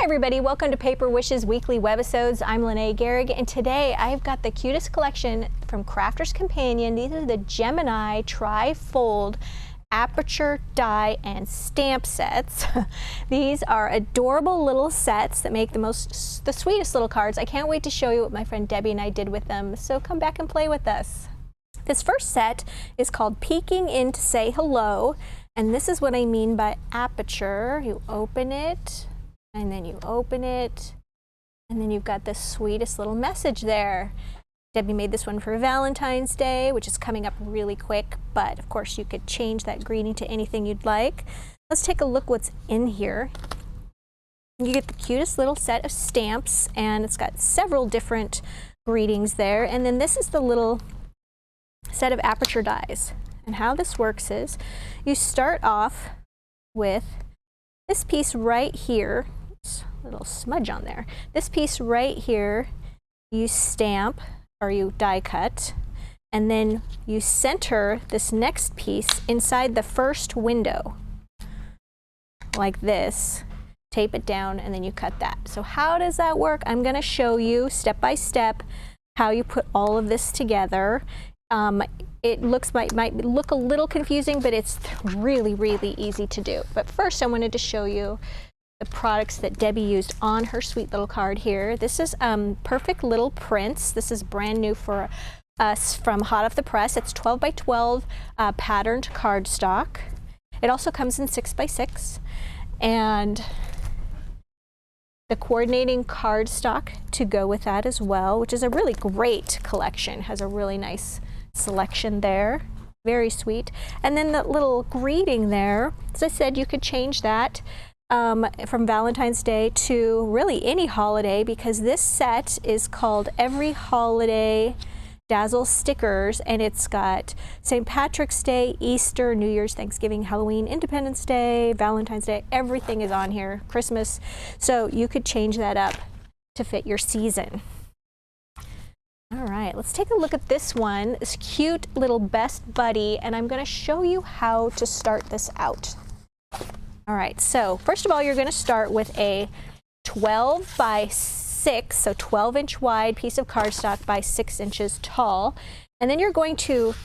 everybody, welcome to Paper Wishes Weekly Webisodes. I'm Lene Gehrig, and today I've got the cutest collection from Crafter's Companion. These are the Gemini Tri-Fold Aperture Die and Stamp sets. These are adorable little sets that make the sweetest little cards. I can't wait to show you what my friend Debbie and I did with them, so come back and play with us. This first set is called Peeking In to Say Hello, and this is what I mean by aperture. You open it, and then you open it, and then you've got the sweetest little message there. Debbie made this one for Valentine's Day, which is coming up really quick, but of course you could change that greeting to anything you'd like. Let's take a look what's in here. You get the cutest little set of stamps, and it's got several different greetings there. And then this is the little set of Aperture Dies. And how this works is you start off with this piece right here. A little smudge on there. This piece right here you stamp or you die cut, and then you center this next piece inside the first window like this, tape it down, and then you cut that. So how does that work? I'm going to show you step by step how you put all of this together. It might look a little confusing, but it's really easy to do. But first I wanted to show you the products that Debbie used on her sweet little card here. This is Perfect Little Prints. This is brand new for us from hot off the press. It's 12 by 12 patterned cardstock. It also comes in 6 by 6, and the coordinating cardstock to go with that as well, which is a really great collection. Has a really nice selection there. Very sweet. And then the little greeting there, as I said, you could change that from Valentine's Day to really any holiday, because this set is called Every Holiday Dazzle Stickers, and it's got St. Patrick's Day, Easter, New Year's, Thanksgiving, Halloween, Independence Day, Valentine's Day. Everything is on here. Christmas. So you could change that up to fit your season. All right, let's take a look at this one, this cute little Best Buddy, and I'm going to show you how to start this out. All right, so first of all, you're going to start with a 12 by 6, so 12-inch wide piece of cardstock by 6 inches tall, and then you're going to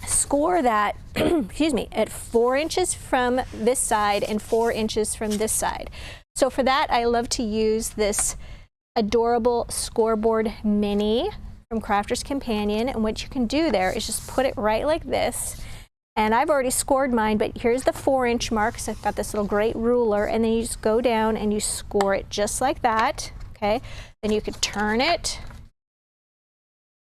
score that, excuse me, at 4 inches from this side and 4 inches from this side. So for that, I love to use this adorable scoreboard mini from Crafter's Companion, and what you can do there is just put it right like this. And I've already scored mine, but here's the 4-inch mark, so I've got this little great ruler, and then you just go down and you score it just like that, okay? Then you could turn it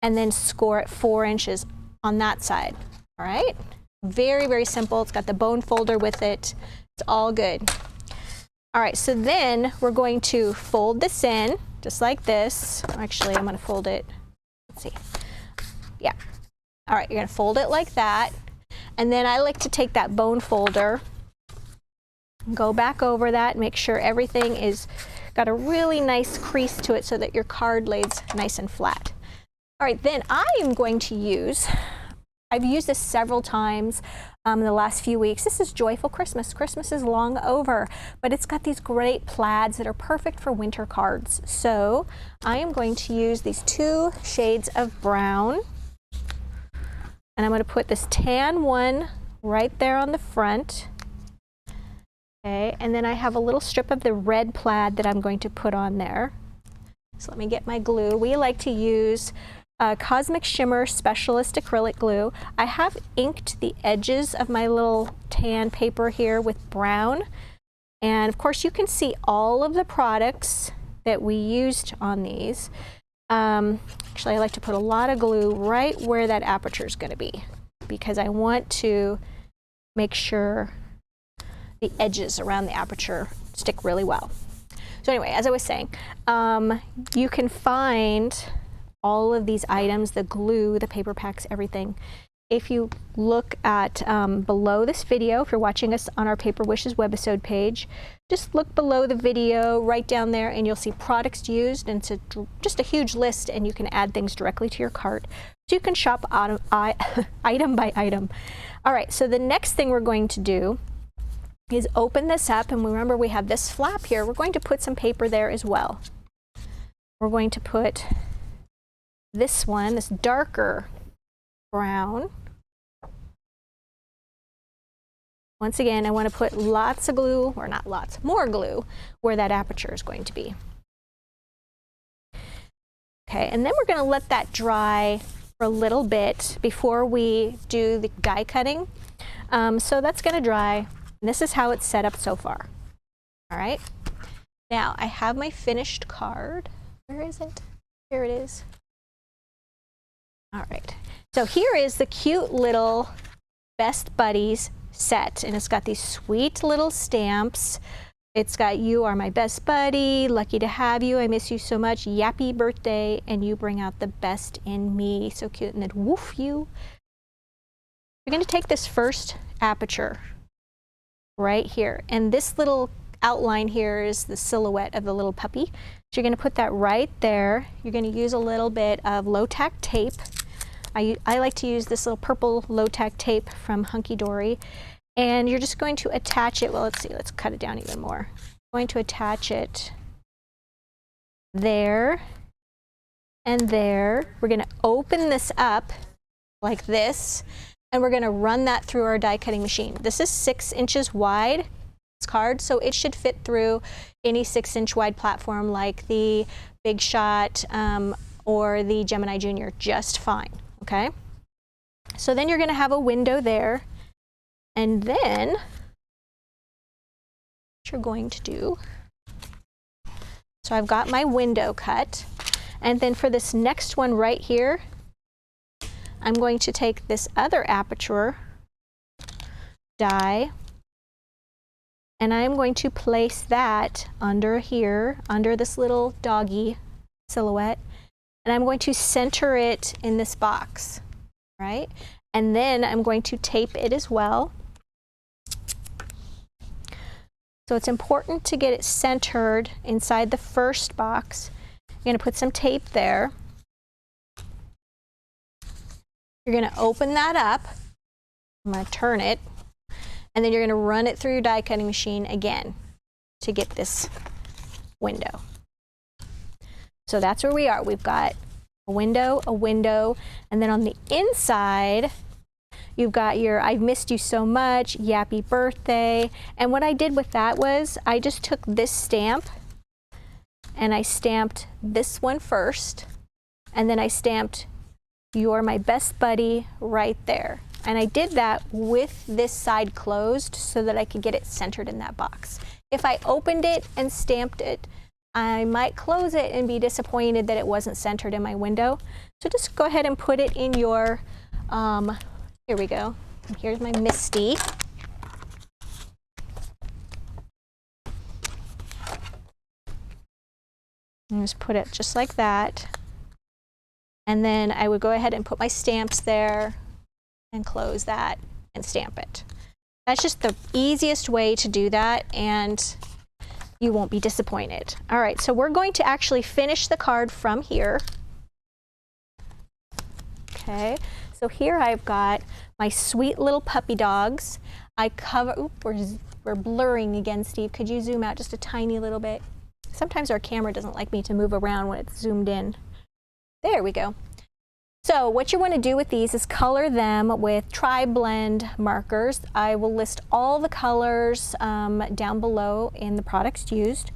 and then score it 4 inches on that side, all right? Very simple. It's got the bone folder with it. It's all good. All right, so then we're going to fold this in just like this. Actually, I'm going to fold it. Let's see. Yeah. All right, you're going to fold it like that. And then I like to take that bone folder, go back over that, make sure everything is got a really nice crease to it so that your card lays nice and flat. All right, then I am going to use, I've used this several times in the last few weeks. This is Joyful Christmas. Christmas is long over, but it's got these great plaids that are perfect for winter cards. So I am going to use these 2 shades of brown, and I'm going to put this tan one right there on the front. Okay, and then I have a little strip of the red plaid that I'm going to put on there. So let me get my glue. We like to use Cosmic Shimmer Specialist Acrylic Glue. I have inked the edges of my little tan paper here with brown. And of course you can see all of the products that we used on these. Actually, I like to put a lot of glue right where that aperture is going to be, because I want to make sure the edges around the aperture stick really well. So anyway, as I was saying, you can find all of these items, the glue, the paper packs, everything. If you look at below this video, if you're watching us on our Paper Wishes webisode page, just look below the video right down there and you'll see products used, and it's just a huge list, and you can add things directly to your cart. So you can shop item by item. All right, so the next thing we're going to do is open this up, and remember we have this flap here. We're going to put some paper there as well. We're going to put this one, this darker brown. Once again, I want to put lots of glue, or not lots, more glue, where that aperture is going to be. Okay, and then we're going to let that dry for a little bit before we do the die cutting. So that's going to dry. And this is how it's set up so far. All right. Now I have my finished card. Where is it? Here it is. All right. So here is the cute little Best Buddies set, and it's got these sweet little stamps. It's got "You are my best buddy," "Lucky to have you," "I miss you so much," "Yappy birthday," and "You bring out the best in me." So cute. And then "Woof you." You're going to take this first aperture right here, and this little outline here is the silhouette of the little puppy. So you're going to put that right there. You're going to use a little bit of low-tack tape. I like to use this little purple low-tack tape from Hunky Dory, and you're just going to attach it. Well, let's see, let's cut it down even more. I'm going to attach it there and there. We're going to open this up like this, and we're going to run that through our die cutting machine. This is 6 inches wide, this card, so it should fit through any 6-inch wide platform like the Big Shot or the Gemini Junior just fine, okay? So then you're going to have a window there, and then what you're going to do, so I've got my window cut, and then for this next one right here, I'm going to take this other aperture die, and I'm going to place that under here, under this little doggy silhouette, and I'm going to center it in this box, right? And then I'm going to tape it as well. So it's important to get it centered inside the first box. You're going to put some tape there. You're going to open that up. I'm going to turn it, and then you're going to run it through your die cutting machine again to get this window. So that's where we are. We've got a window, and then on the inside, you've got your "I've missed you so much," "Yappy birthday." And what I did with that was I just took this stamp and I stamped this one first, and then I stamped "You're my best buddy" right there. And I did that with this side closed so that I could get it centered in that box. If I opened it and stamped it, I might close it and be disappointed that it wasn't centered in my window. So just go ahead and put it in your, here we go. And here's my Misty. And just put it just like that. And then I would go ahead and put my stamps there and close that and stamp it. That's just the easiest way to do that, and you won't be disappointed. All right, so we're going to actually finish the card from here. Okay, so here I've got my sweet little puppy dogs. I cover, oop, we're blurring again, Steve. Could you zoom out just a tiny little bit? Sometimes our camera doesn't like me to move around when it's zoomed in. There we go. So what you want to do with these is color them with tri-blend markers. I will list all the colors down below in the products used.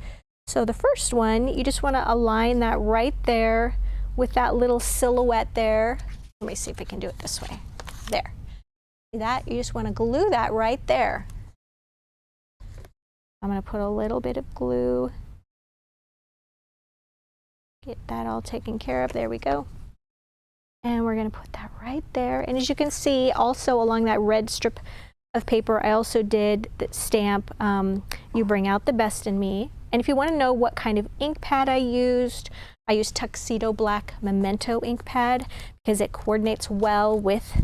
So the first one, you just want to align that right there with that little silhouette there. Let me see if I can do it this way. There. See that? You just want to glue that right there. I'm going to put a little bit of glue. Get that all taken care of. There we go. And we're going to put that right there. And as you can see, also along that red strip of paper, I also did the stamp, "You bring out the best in me." And if you want to know what kind of ink pad I used Tuxedo Black Memento ink pad because it coordinates well with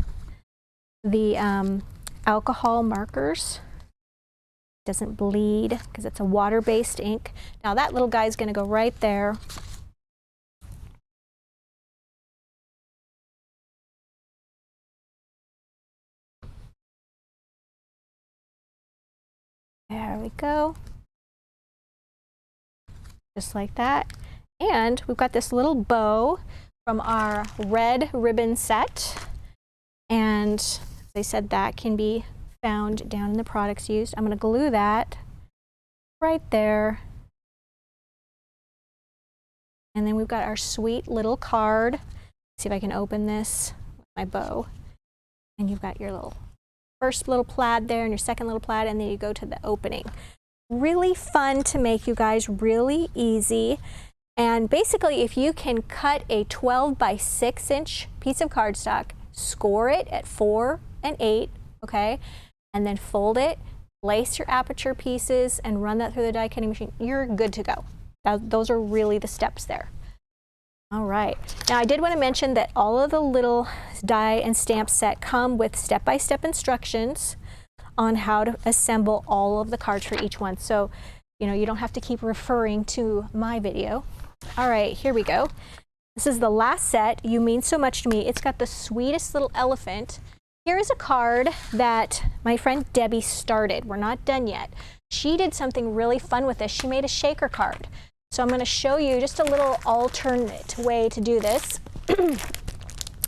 the alcohol markers. It doesn't bleed because it's a water-based ink. Now that little guy is going to go right there. go. Just like that. And we've got this little bow from our red ribbon set. And as I said, that can be found down in the products used. I'm going to glue that right there. And then we've got our sweet little card. Let's see if I can open this with my bow. And you've got your little first little plaid there and your second little plaid, and then you go to the opening. Really fun to make, you guys, really easy. And basically, if you can cut a 12 by 6 inch piece of cardstock, score it at 4 and 8, okay? And then fold it, lace your aperture pieces, and run that through the die cutting machine. You're good to go. Those are really the steps there. All right. Now, I did want to mention that all of the little die and stamp set come with step-by-step instructions on how to assemble all of the cards for each one. So, you know, you don't have to keep referring to my video. All right, here we go. This is the last set, You Mean So Much to Me. It's got the sweetest little elephant. Here is a card that my friend Debbie started. We're not done yet. She did something really fun with this. She made a shaker card. So I'm going to show you just a little alternate way to do this.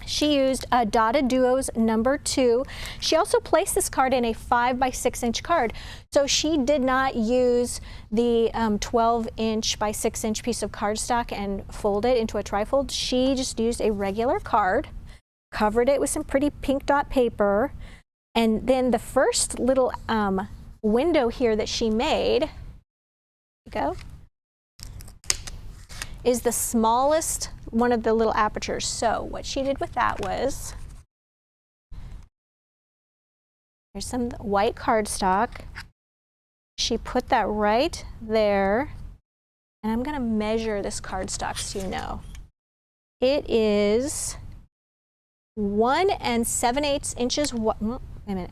She used a Dotted Duos number 2. She also placed this card in a 5 by 6 inch card. So she did not use the 12 inch by 6 inch piece of cardstock and fold it into a trifold. She just used a regular card, covered it with some pretty pink dot paper, and then the first little window here that she made, is the smallest one of the little apertures. So what she did with that was, here's some white cardstock. She put that right there, and I'm going to measure this cardstock so you know. It is 1 7/8 inches. Wait a minute.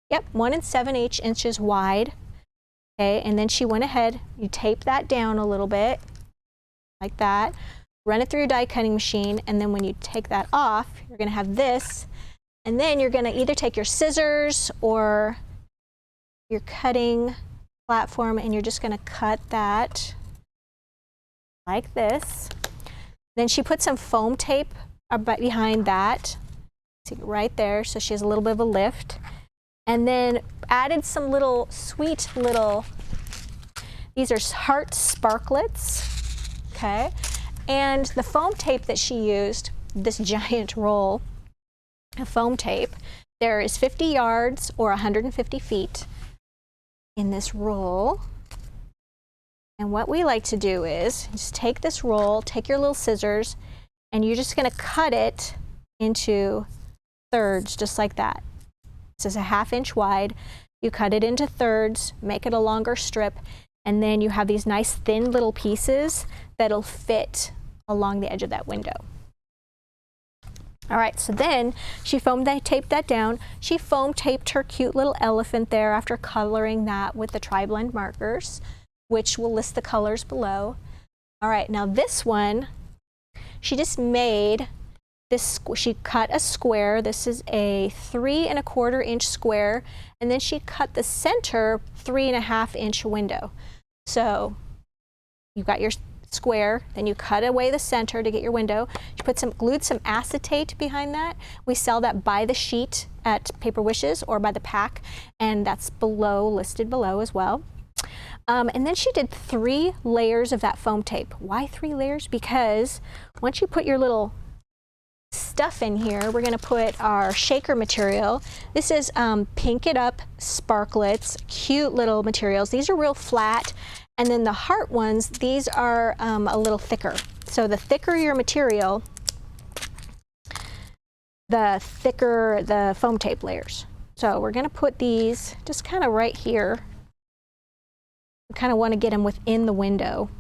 Yep, 1 7/8 inches wide. Okay, and then she went ahead. You tape that down a little bit, like that. Run it through your die cutting machine, and then when you take that off, you're going to have this, and then you're going to either take your scissors or your cutting platform, and you're just going to cut that like this. Then she put some foam tape behind that, see, right there, so she has a little bit of a lift, and then added some little sweet little, these are heart sparklets, okay? And the foam tape that she used, this giant roll of foam tape, there is 50 yards or 150 feet in this roll. And what we like to do is just take this roll, take your little scissors, and you're just going to cut it into thirds, just like that. This is a 1/2 inch wide. You cut it into thirds, make it a longer strip, and then you have these nice thin little pieces that'll fit along the edge of that window. All right, so then she taped that down. She foam taped her cute little elephant there after coloring that with the tri-blend markers, which will list the colors below. All right, now this one, she just made this, she cut a square. This is a 3 1/4 inch square, and then she cut the center 3 1/2 inch window. So you've got your square, then you cut away the center to get your window. You glued some acetate behind that. We sell that by the sheet at Paper Wishes or by the pack, and that's listed below as well. And then she did 3 layers of that foam tape. Why 3 layers? Because once you put your little stuff in here, we're going to put our shaker material. This is Pink It Up Sparklets, cute little materials. These are real flat. And then the heart ones, these are a little thicker. So the thicker your material, the thicker the foam tape layers. So we're going to put these just kind of right here. We kind of want to get them within the window.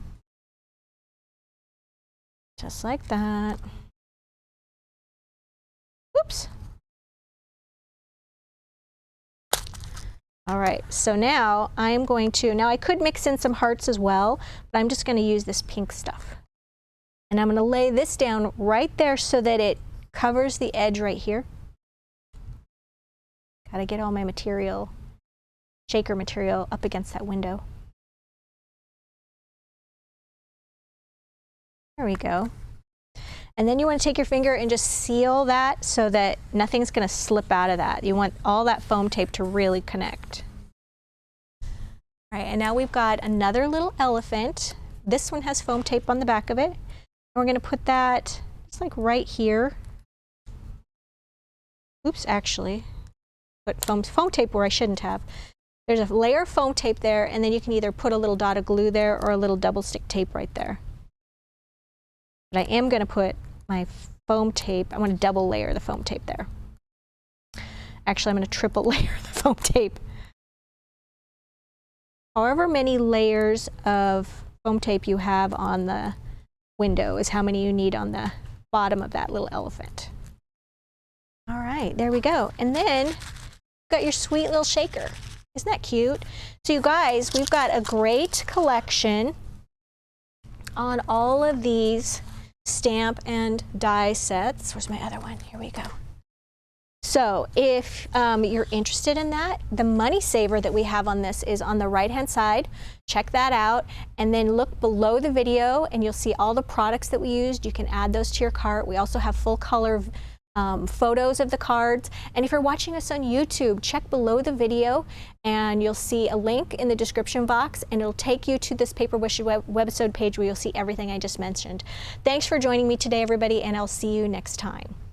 Just like that. Oops. All right, so now I'm going to, now I could mix in some hearts as well, but I'm just going to use this pink stuff. And I'm going to lay this down right there so that it covers the edge right here. Got to get all my material shaker material up against that window. There we go. And then you want to take your finger and just seal that so that nothing's going to slip out of that. You want all that foam tape to really connect. All right, and now we've got another little elephant. This one has foam tape on the back of it. And we're going to put that just like right here. Oops, actually, put foam tape where I shouldn't have. There's a layer of foam tape there, and then you can either put a little dot of glue there or a little double stick tape right there. But I am going to put my foam tape, I want to double layer the foam tape there. Actually, I'm going to triple layer the foam tape. However many layers of foam tape you have on the window is how many you need on the bottom of that little elephant. All right, there we go. And then you've got your sweet little shaker. Isn't that cute? So you guys, we've got a great collection on all of these stamp and die sets. Where's my other one? Here we go. So if you're interested in that, the money saver that we have on this is on the right-hand side. Check that out, and then look below the video and you'll see all the products that we used. You can add those to your cart. We also have full color photos of the cards. And if you're watching us on YouTube, check below the video and you'll see a link in the description box, and it'll take you to this Paper Wishes webisode page where you'll see everything I just mentioned. Thanks for joining me today, everybody, and I'll see you next time.